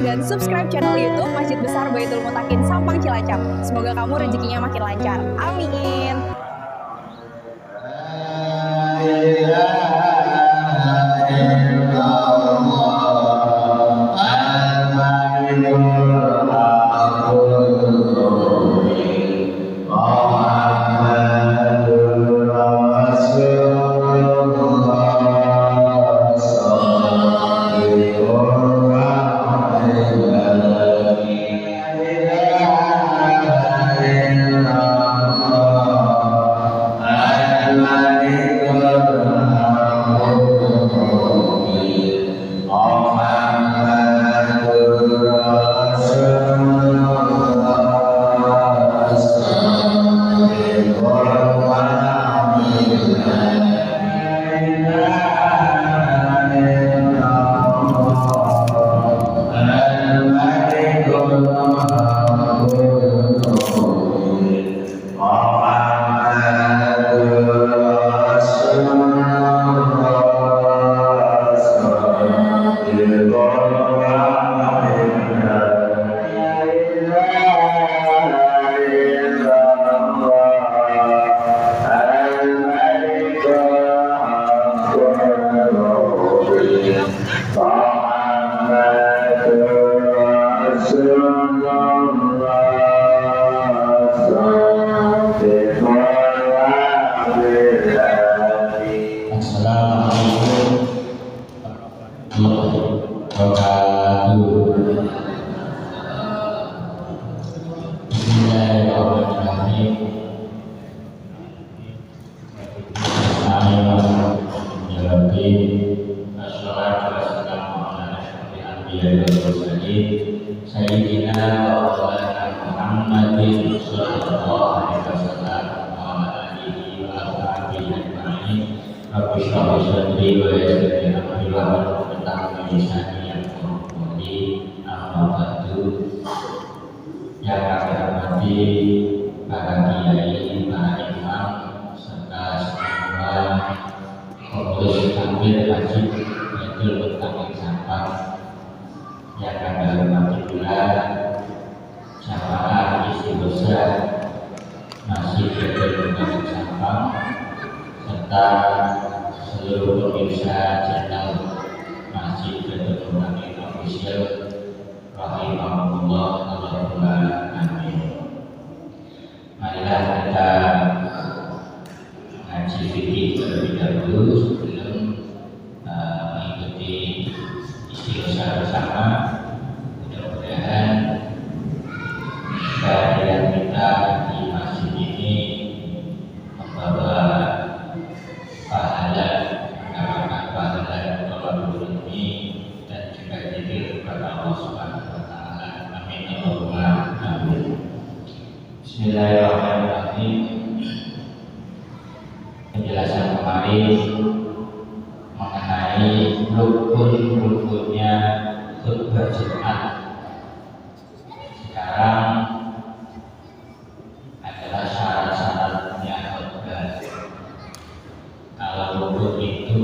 dan subscribe channel YouTube Masjid Besar Baitul Mutakin Sampang Cilacap. Semoga kamu rezekinya makin lancar. Amin. Yang kami hormati para kiai, para imam, serta semua pengurus takmir masjid Baitul Mutakin Sampang. Yang kami hormati pula jamaah istighosah Masjid Baitul Mutakin Sampang serta seluruh pemirsa channel Masjid Baitul Mutakin Official. Rahimahullah, Allahumma amin. Marilah kita ngaji fikih terlebih dahulu sebelum mengikuti istighosah bersama. Mudah-mudahan kehadiran kita di masjid ini membawa pahala, mendapatkan pahala tolong ini dan juga zikir kepada Allah Subhanahu wa taala. Amin Allahumma amin. Bismillahirrahmanirrahim. Penjelasan kemarin mengenai rukun-rukunnya khutbah Jumat. Sekarang adalah syarat-syaratnya khutbah. Kalau rukun itu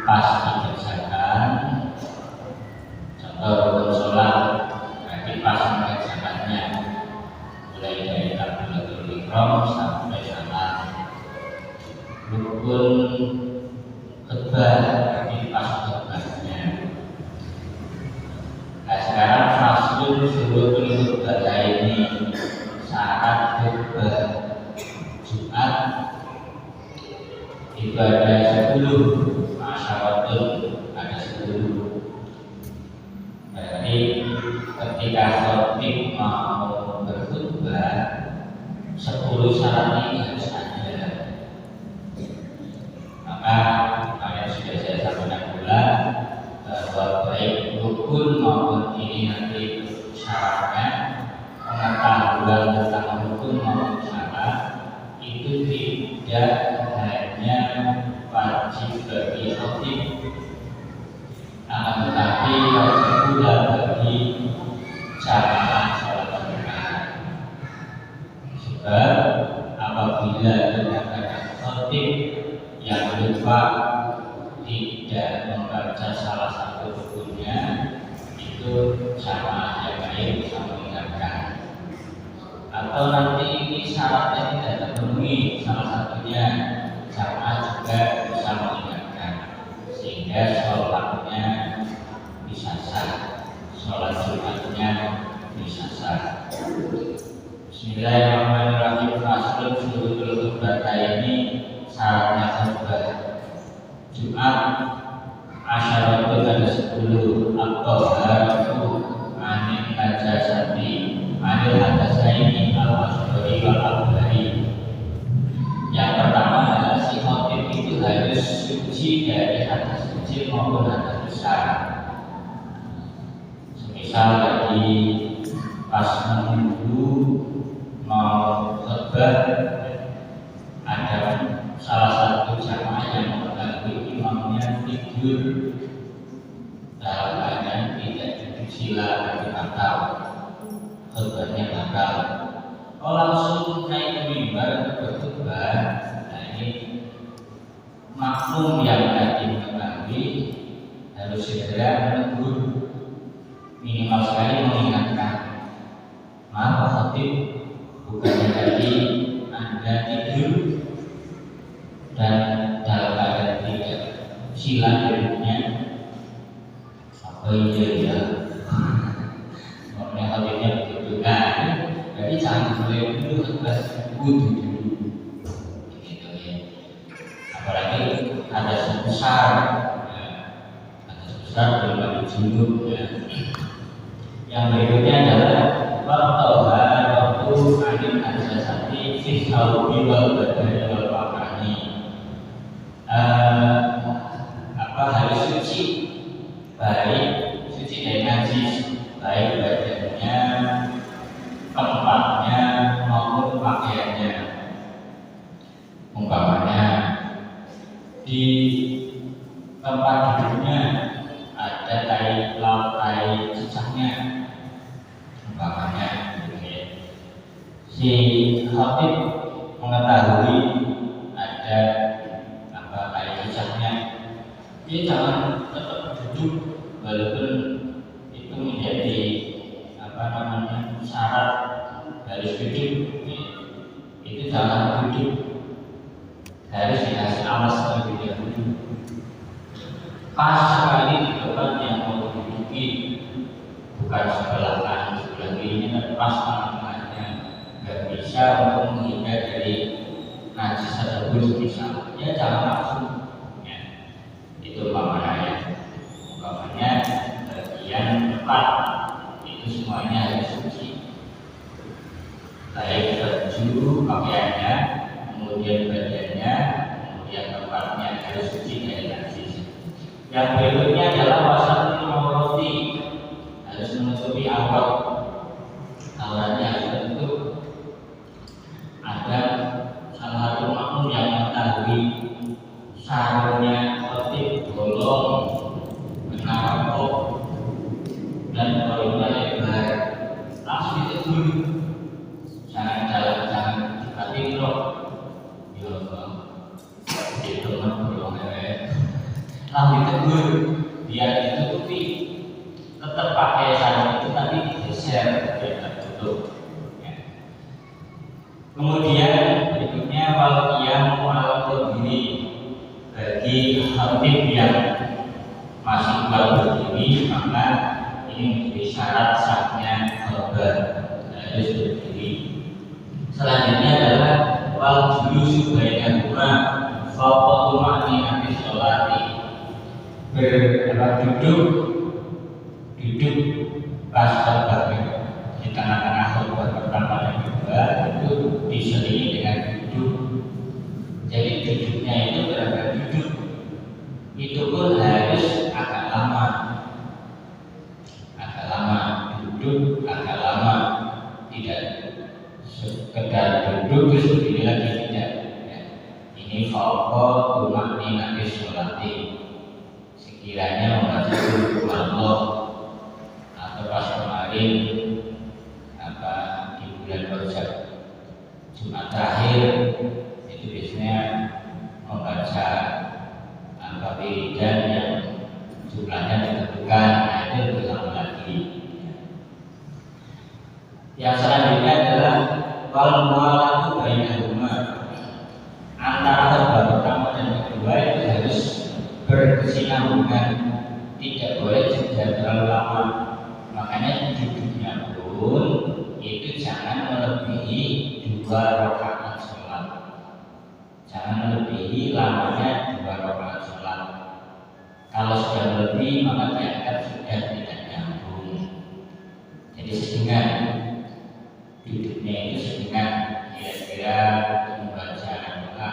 pasti dikerjakan, contoh rukun sholat berarti pas mengerjakannya, mulai dari takbiratul ihram sampai salam. Rukun khutbah berarti pas khutbahnya. Nah sekarang fasul rukun khutbah ini syarat khutbah Jumat itu ada 10 masyaratul, ada 10. Berarti ketika khotib mau berkhutbah 10 syarat ini harus ada. Maka kalian sudah saya sampaikan pula bahwa baik rukun maupun ini nanti syaratnya, pengetahuan tentang rukun maupun syarat itu tidak hanya wajib bagi khotib, akan tetapi wajib pula bagi jamaah sholat berjamaah. Sebab apabila Kalau nanti ini syaratnya tidak terpenuhi, salah satunya jamaah juga bisa mengingatkan sehingga sholatnya bisa sah, sholat Jumatnya bisa sah. Bismillahirrahmanirrahim. Faslun syurutul khutbah ini syaratnya khutbah Jumat asyaratun ada 10 at-taharatu anil najasati anil hadasaini al-masdari wal akbari. Yang pertama adalah si khotib itu harus suci dari hadas kecil maupun hadas besar. Semisal tadi pas menunggu mau khutbah ada salah satu jamaah yang mengetahui imamnya tidur dalam keadaan tidak duduk sila tapi batal, khutbahnya batal. Oh langsung naik ke mimbar berkhutbah. Nah ini makmum yang tadi mengetahui harus segera menegur, minimal sekali mengingatkan, maaf khotib, bukannya tadi Anda tidur dan dalam keadaan tidak sila duduknya. Apa iya ya? Makanya khotibnya begitu. Nah, jadi jangan boleh dulu khutbah wudhu dulu, gitu ya. Apalagi ada sebesar, belum ada junub ya. Yang berikutnya adalah waktu anil najasati fi thawbi wal badani wal pakani. Harus suci, baik suci dari najis, baik badannya, tempatnya maupun pakaiannya. Umpamanya di tempat duduknya ada tai cicaknya, umpamanya si khotib mengetahui ada tai cicaknya, dia jangan tetap duduk walaupun itu menjadi syarat harus duduk. Itu jangan duduk, harus dikasih alas bagi dia duduk pas sekali di tempat yang mau diduduki, bukan sebelah kanan sebelah kirinya, tapi pas tengah-tengahnya. Gak bisa untuk menghindar dari najis tersebut misalnya, ya jangan langsung ya. Itu umpamanya bagian depan itu semuanya harus suci, baik baju pakaiannya, kemudian badannya, kemudian tempatnya harus suci dari najis. Yang berikutnya adalah wasatul aurati, harus menutupi aurat, auratnya harus tertutup. Ada salah satu makmum yang mengetahui sarungnya khotib bolong kena rokok dan kolomnya lebar, langsung ditegur, jangan dipakai rok, ya Allah, itu kan bolong langsung ditegur, biar ditutupi, tetap pakai sarung itu tapi digeser biar tertutup. Kemudian berikutnya walqiyamu ala berdiri, bagi khotib yang masih kuat berdiri maka ini menjadi syarat sahnya khutbah, harus berdiri. Selanjutnya adalah wal julusu bainahuma fawqa tuma'ninatis sholati, duduk pas khutbah di tengah-tengah khutbah pertama dan kedua itu diselingi dengan duduk. Jadi duduknya itu berapa duduk, itu pun harus agak lama, duduk agak lama, tidak sekedar duduk terus berdiri lagi, tidak ya. Ini fawqa tuma'ninatis sholati, sekiranya membaca Allah atau pas kemarin di bulan Rajab Jumat terakhir itu biasanya membaca wiridan yang jumlahnya ditentukan, nah itu lebih lama lagi. Yang selanjutnya adalah wal mualatu bainahuma, antara khutbah pertama dan kedua itu harus berkesinambungan, tidak boleh jeda terlalu lama. Makanya duduknya pun itu jangan melebihi 2 rakaat sholat, jangan melebihi lamanya 2 rakaat sholat. Kalau sudah lebih maka dianggap sudah tidak nyambung. Jadi sedengan, duduknya itu sedengan, kira-kira membaca doa.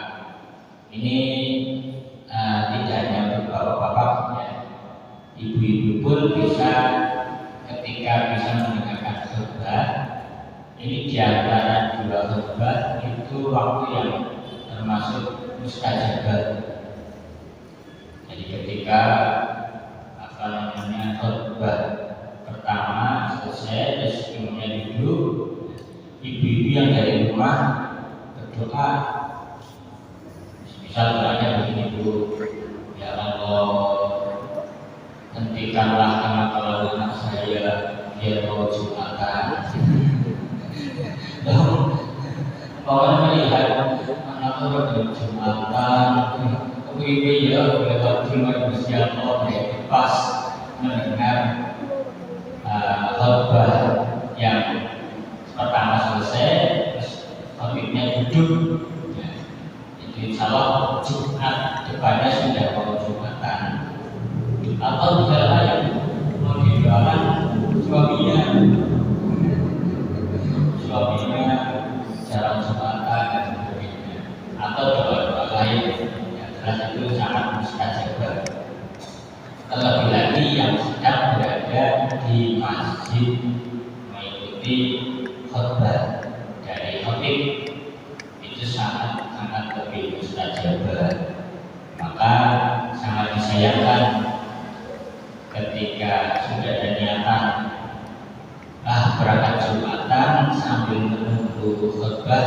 Ini tidak hanya untuk bapak-bapak ya, ibu-ibu pun bisa ketika bisa mendengarkan khutbah. Ini diantara 2 khutbah itu waktu yang termasuk mustajabah. Jadi ketika khutbah pertama selesai, terus kemudian duduk, ibu-ibu yang dari rumah berdoa. Misal doanya begini Bu, ya Allah, hentikanlah kenakalan anak saya, dia mau Jumatan. Kalau melihat anak orang Jumatan, ibu ya lewat rumah Gusti Allah pas mendengar khutbah yang pertama selesai, terus khotibnya duduk. Jadi insya Allah Jumat depannya sudah mau Jumatan. Atau tidak lain mau didoakan suaminya jalan Jumatan dan sebagainya, atau doa-doa lain yang jelas itu sangat mustajabah. Terlebih lagi yang sedang berada di masjid mengikuti khutbah dari khotib, itu sangat lebih mustajabah. Maka sangat disayangkan ketika sudah ada niatan berangkat Jumatan sambil menunggu khutbah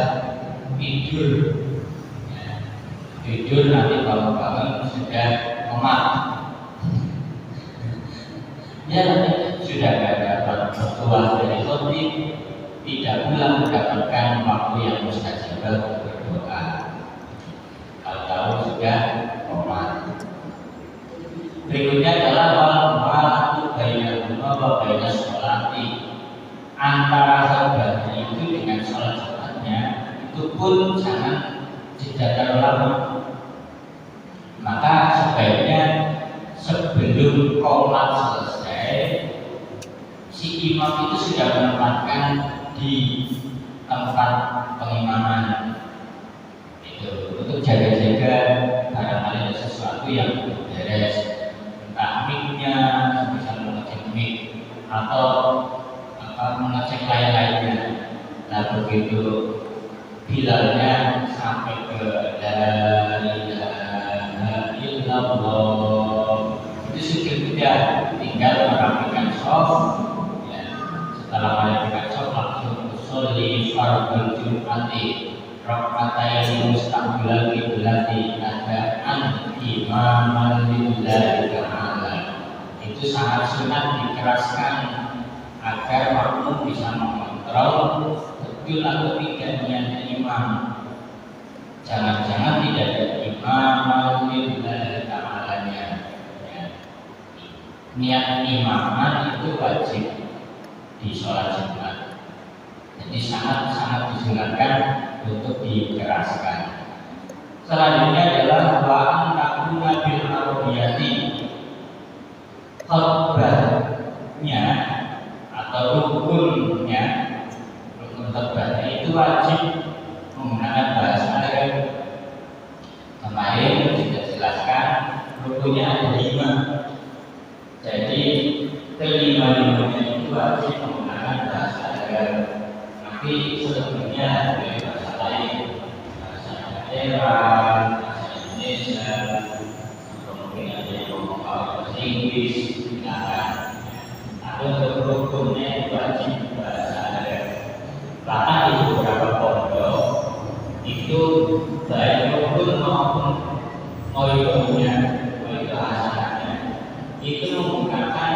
tidur. Tidur nanti bangun-bangun sudah memat. Ya nanti sudah tidak dapat berdoa dari khotib, tidak pula mendapatkan waktu yang mustajabah untuk berdoa. Kalau tahu sudah memat. Berikutnya adalah wal mu'alatu bainahuma wa bainas sholati, antara khutbahnya itu dengan sholat Jumatnya itu pun jangan jeda terlalu lama. Maka sebaiknya sebelum qomat selesai, si imam itu sudah menempatkan di tempat pengimaman itu untuk jaga-jaga barangkali ada sesuatu yang beres, entah mic-nya, bisa mengecek mic atau mengecek lain-lainnya. Nah begitu bilalnya sampai ke la ilaha illallah, itu sudah tinggal merapikan shaf ya. Setelah merapikan shaf langsung sholli fardhu jum'ati rak'atayn mustaqbilal qiblati adaan imaman lillahi ta'ala. Itu sangat sunat dikeraskan agar makmum bisa mengontrol betul atau tidak niatnya imam. Jangan-jangan tidak ada imam lillahi ta'alanya ya. Niat imaman itu wajib di sholat Jumat. Jadi sangat-sangat disunatkan untuk dikeraskan. Selanjutnya adalah wa'an takuna bil arabiyati, khutbahnya atau rukunnya, rukun khutbahnya itu wajib menggunakan bahasa Arab. Kemarin kita jelaskan rukunnya ada 5, jadi kelima-limanya itu wajib menggunakan bahasa Arab. Nanti sebelumnya dari bahasa lain, bahasa daerah, bahasa Indonesia, mungkin ada yang ngomong bahasa Inggris, silakan. Untuk rukunnya wajib bahasa Arab. Bahkan di beberapa pondok itu baik rukun maupun moyunya, moyu hasannya itu menggunakan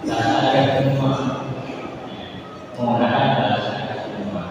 bahasa Arab semua, menggunakan bahasa Arab semua.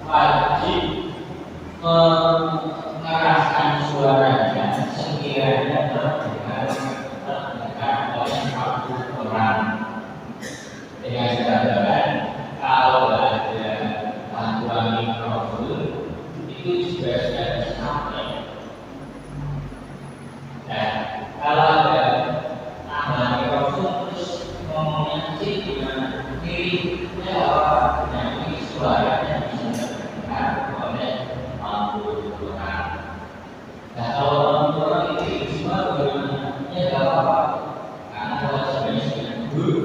wajib mengeraskan suaranya sekiranya terdengar oleh satu orang. Dengan catatan kalau ada bantuan mikrofon itu juga sudah sampai. Dan kalau ada tambahan mikrofon terus ngomongnya sih gimana? Kirinya apa? Nanti suaranya bisa terdengar oleh orang. Nah kalau orang itu semua bagaimana? Ya nggak apa-apa. Karena kalau sebenarnya sudah dulu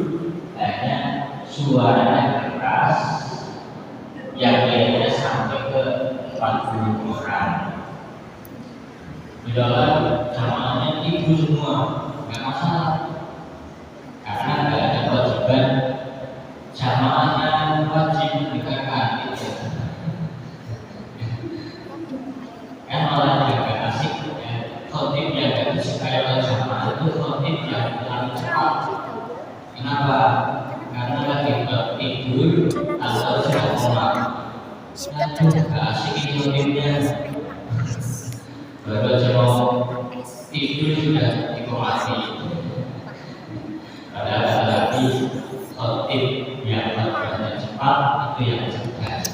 hanya suaranya keras yang kira-kira sampai ke 40 orang. Di dalam jamaahnya ibu semua, nggak masalah. Karena nggak ada kewajiban jamaahnya wajib mendengarkan itu. Kan malah agak asik ya. Khotib yang gak disukai oleh jamaah itu khotib yang terlalu cepat. Kenapa? Karena lagi tidur atau sedang sholat. Gak asik ini khotibnya. Baru aja mau tidur sudah dikomasi. Padahal lagi khotib yang bergerak cepat itu yang cerdas.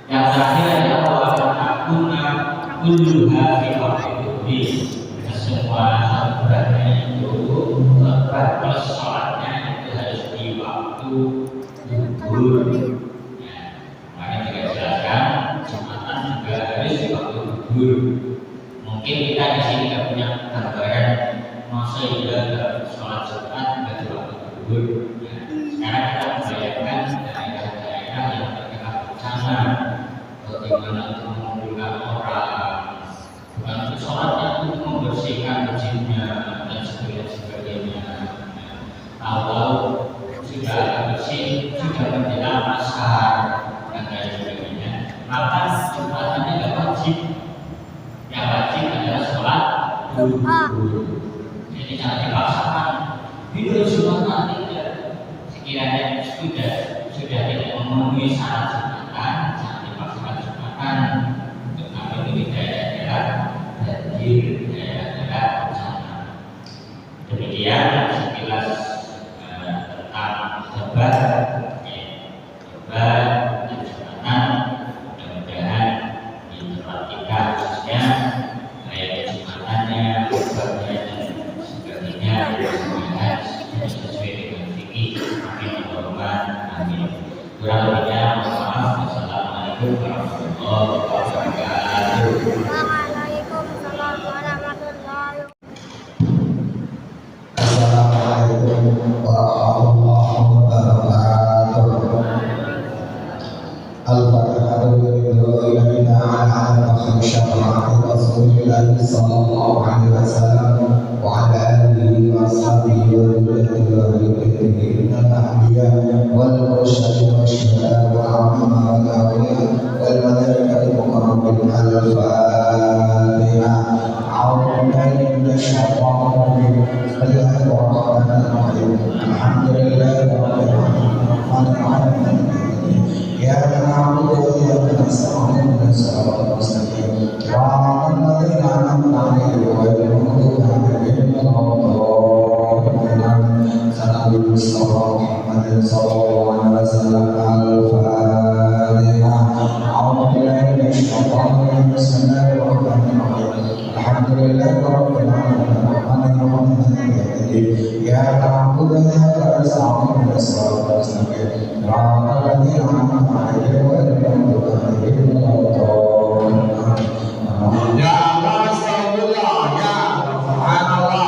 Yang terakhir adalah wa'alaikumna kulluha fi waqti. Semua khutbahnya itu khutbah plus sholatnya itu harus di waktu zuhur. Makanya juga jelaskan Jumatan juga harus di waktu zuhur. Mungkin kita di sini nggak punya gambaran masa juga sholat Jumat nggak di waktu zuhur. Sekarang kita membayangkan daerah-daerah yang terkena bencana. Bagaimana untuk mengumpulkan orang, bukan untuk sholatnya, untuk membersihkan masjidnya dan sebagainya. Kalau sudah agak bersih, sudah menjelang asar dan lain sebagainya, maka Jumatannya tidak wajib. Yang wajib adalah sholat zuhur. Jadi jangan dipaksakan. Bila Jumatan tidak sekiranya sudah tidak memenuhi syarat Jumatan, tetapi di daerah-daerah banjir, daerah-daerah bencana. Demikian sekilas tentang khutbah dan Jumatan. Mudah-mudahan diperhatikan khususnya baik Jumatannya, khutbahnya dan sebagainya. Mudah-mudahan sesuai dengan fikih. Amin Allahumma amin. Kurang lebihnya mohon maaf. Assalamualaikum warahmatullahi wabarakatuh. Waalaikumsalam warahmatullahi wabarakatuh. Assalamualaikum warahmatullahi wabarakatuh. Al-Fatihah lillahi ta'ala wa syara'ati Rasulillah sallallahu alaihi wasallam wa ala alihi wa sahbihi wa dzurriyyatihi innal anbiya wal mursalin wasyuhada wal ulama wal awliya wal malaikatu muqarrabin al-Fatihah. A'udzu billahi minasyaitonir rajim. Bismillahirrahmanirrahim. Alhamdulillahi rabbil alamin. Ya na'budu wa iyyaka nasta'in ihdinas mustaqim. Shiratal ladzina an'amta 'alaihim ghairil maghdubi 'alaihim waladdallin. Sallallahu Muhammadin sallallahu alaihi wasallam. Al-Fatihah. A'udzu billahi minasyaitonir rajim. Bismillahirrahmanirrahim. Alhamdulillahi rabbil alamin. Ya na'budu wa iyyaka nasta'in ihdinas mustaqim. Shiratal ladzina an'amta 'alaihim ghairil maghdubi 'alaihim waladdallin. Ya Allah, astagfirullah, ya subhanallah,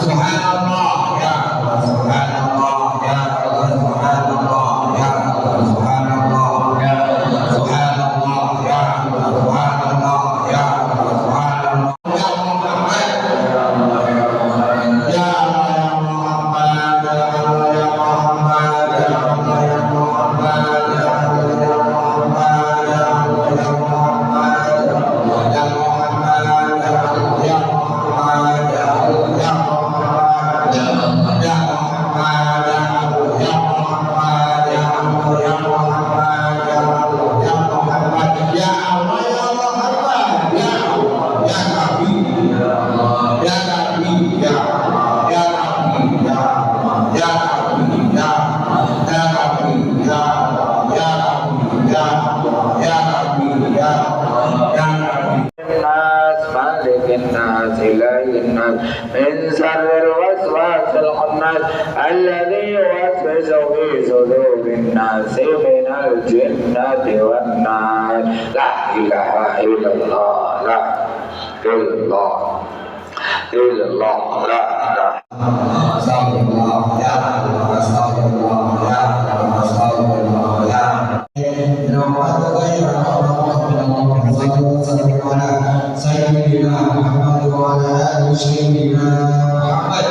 subhanallah, ya Allah, subhanallah, ya Allah, subhanallah, ya Allah, subhanallah, ya Allah, subhanallah, ya Allah, subhanallah, ya Allah, subhanallah. Ya sudurin nasi minal jinnati wan nas. La ilaha illallah, la illallah, illallah, la ilaha. Astagfirullah ya Allah, astagfirullah ya Allah, astagfirullah ya Sayyidina Muhammad wa ala ali Sayyidina Muhammad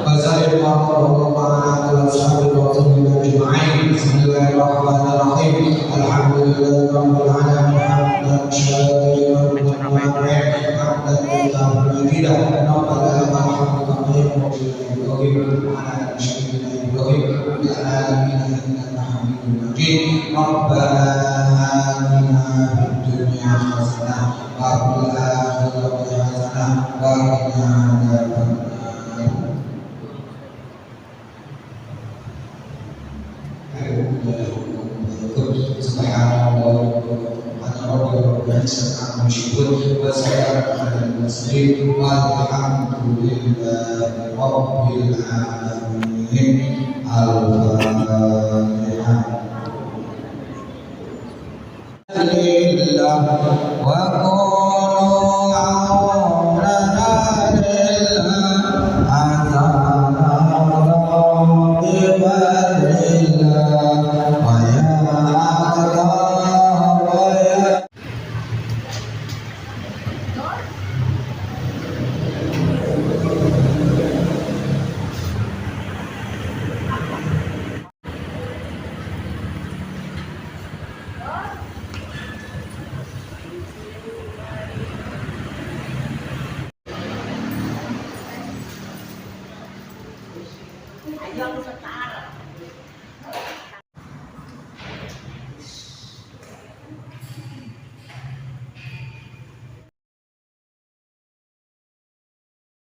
wa sallallahu ala ashabihi wa sallam ajma'in. Bismillahirrahmanirrahim. Alhamdulillahi rabbil alamin. Hamdan syakiran wa nafi'an. Hamdan mutawaffiqan. Rabbana lakal hamdu kama yanbaghi li wajhika wa ala ali Sayyidina Ibrahim fil alamin innaka Hamidum Majid. Rabbana atina fid dunya hasanah wa fil akhirati hasanah wa qina adzabannar. Subhanallah wa bihamdihi wa salamun alal mursalin walhamdulillahi rabbil alamin. Al-Fatihah. Wa qulu a'udana Ayo,